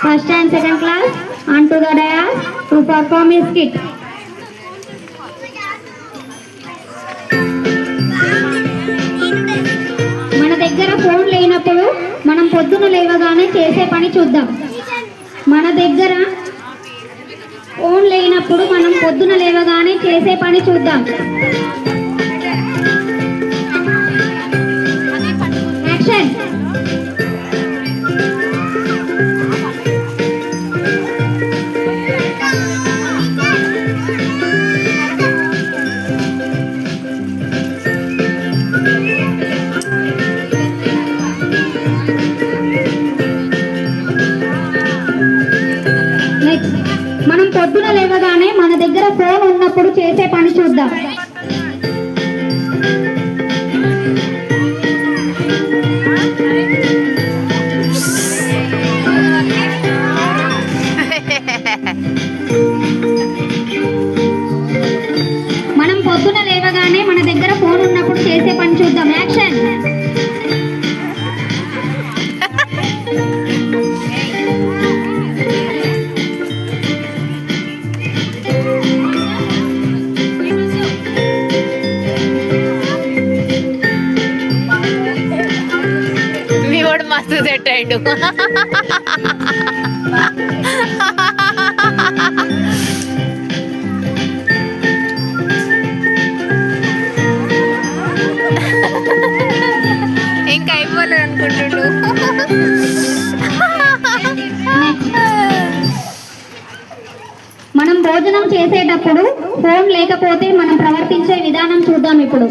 first and second class onto the dais to perform his skit. మన దగ్గర phone లేనప్పుడు మనం పొద్దున లేవగానే చేసే పని చూద్దాం. మన దగ్గర ఫోన్ లేనప్పుడు మనం పొద్దున లేవగానే చేసే పని చూద్దాం. యాక్షన్. మనం పొద్దున లేవగానే మన దగ్గర ఫోన్ ఉన్నప్పుడు చేసే పని చూద్దాం. మనం పొద్దున లేవగానే మన దగ్గర ఫోన్ ఉన్నప్పుడు చేసే పని చూద్దాం. యాక్షన్. మస్తు సెట్ అయ్యిండు. ఇంకా అయిపోలేదు అనుకుంటుండు. మనం భోజనం చేసేటప్పుడు ఫోన్ లేకపోతే మనం ప్రవర్తించే విధానం చూద్దాం ఇప్పుడు.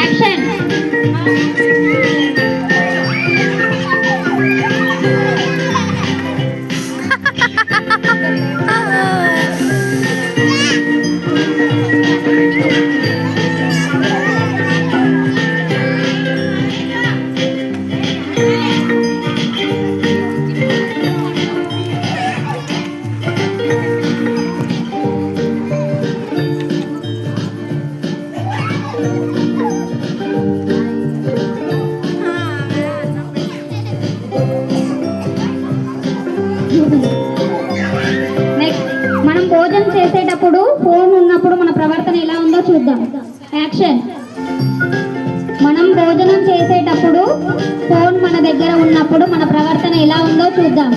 యాక్షన్. మనం భోజనం చేసేటప్పుడు ఫోన్ ఉన్నప్పుడు మన ప్రవర్తన ఎలా ఉందో చూద్దాం. యాక్షన్. మనం భోజనం చేసేటప్పుడు ఫోన్ మన దగ్గర ఉన్నప్పుడు మన ప్రవర్తన ఎలా ఉందో చూద్దాం.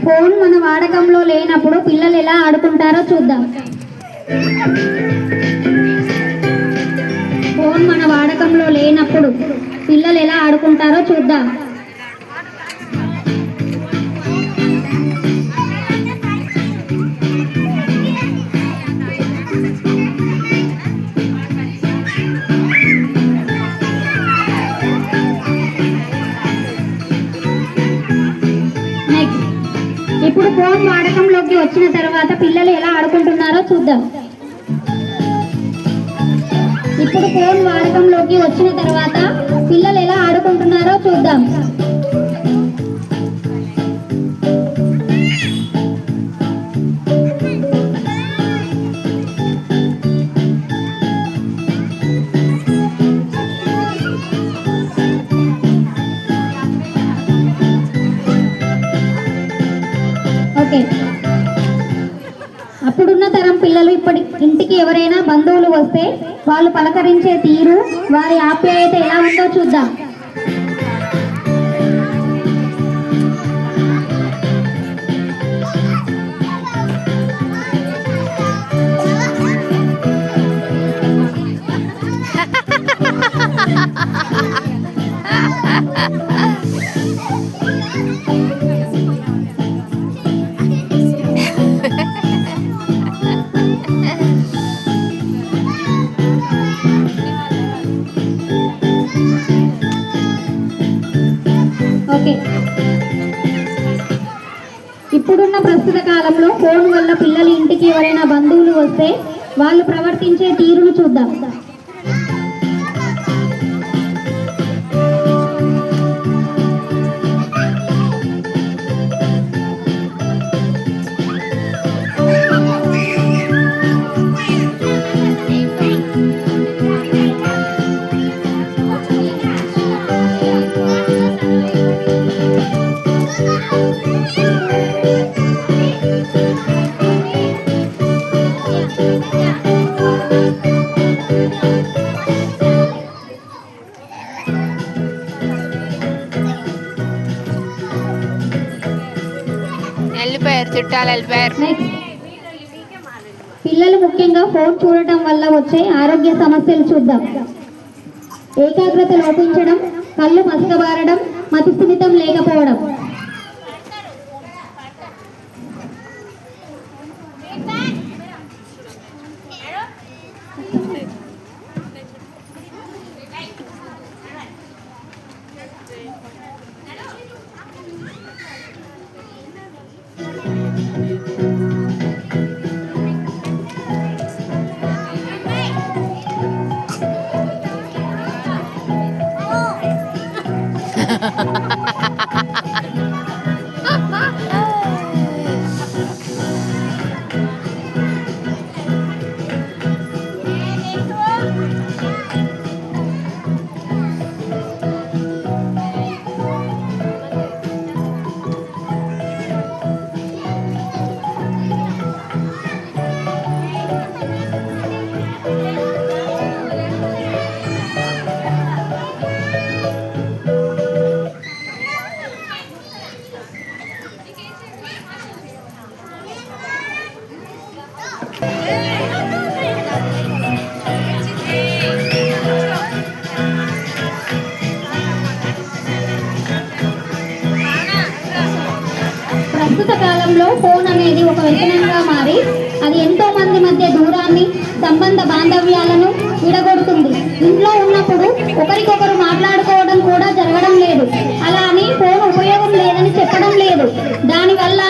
ఫోన్ మన వాడకంలో లేనప్పుడు పిల్లలు ఎలా ఆడుకుంటారో చూద్దాం. ఫోన్ మన వాడకంలో లేనప్పుడు పిల్లలు ఎలా ఆడుకుంటారో చూద్దాం. ఇప్పుడు ఫోన్ వాడకంలోకి వచ్చిన తర్వాత పిల్లలు ఎలా ఆడుకుంటున్నారో చూద్దాం. ఇప్పుడు ఫోన్ వాడకంలోకి వచ్చిన తర్వాత పిల్లలు ఎలా ఆడుకుంటున్నారో చూద్దాం. ఓకే. అప్పుడున్న తరం పిల్లలు ఇప్పటి ఇంటికి ఎవరైనా బంధువులు వస్తే వాళ్ళు పలకరించే తీరు, వారి ఆప్యాయత ఎలా ఉందో చూద్దాం. ఓకే. ఇప్పుడున్న ప్రస్తుత కాలంలో ఫోన్ వల్ల పిల్లలు ఇంటికి ఎవరైనా బంధువులు వస్తే వాళ్ళు ప్రవర్తించే తీరును చూద్దాం. వెళ్ళిపోయారు, చుట్టాలు వెళ్ళిపోయారు. నెక్స్ట్, పిల్లలు ముఖ్యంగా ఫోన్ చూడటం వల్ల వచ్చే ఆరోగ్య సమస్యలు చూద్దాం. ఏకాగ్రత లోపించడం, కళ్ళు మసకబారడం, మతిస్థిమితం లేకపోవడం. ప్రస్తుత కాలంలో ఫోన్ అనేది ఒక వ్యసనంగా మారి అది ఎంతో మంది మధ్య దూరాన్ని, సంబంధ బాంధవ్యాలను విడగొడుతుంది. ఇంట్లో ఉన్నప్పుడు ఒకరికొకరు మాట్లాడుకోవడం కూడా జరగడం లేదు. అలా అని ఫోన్ ఉపయోగం లేదని చెప్పడం లేదు. దానివల్ల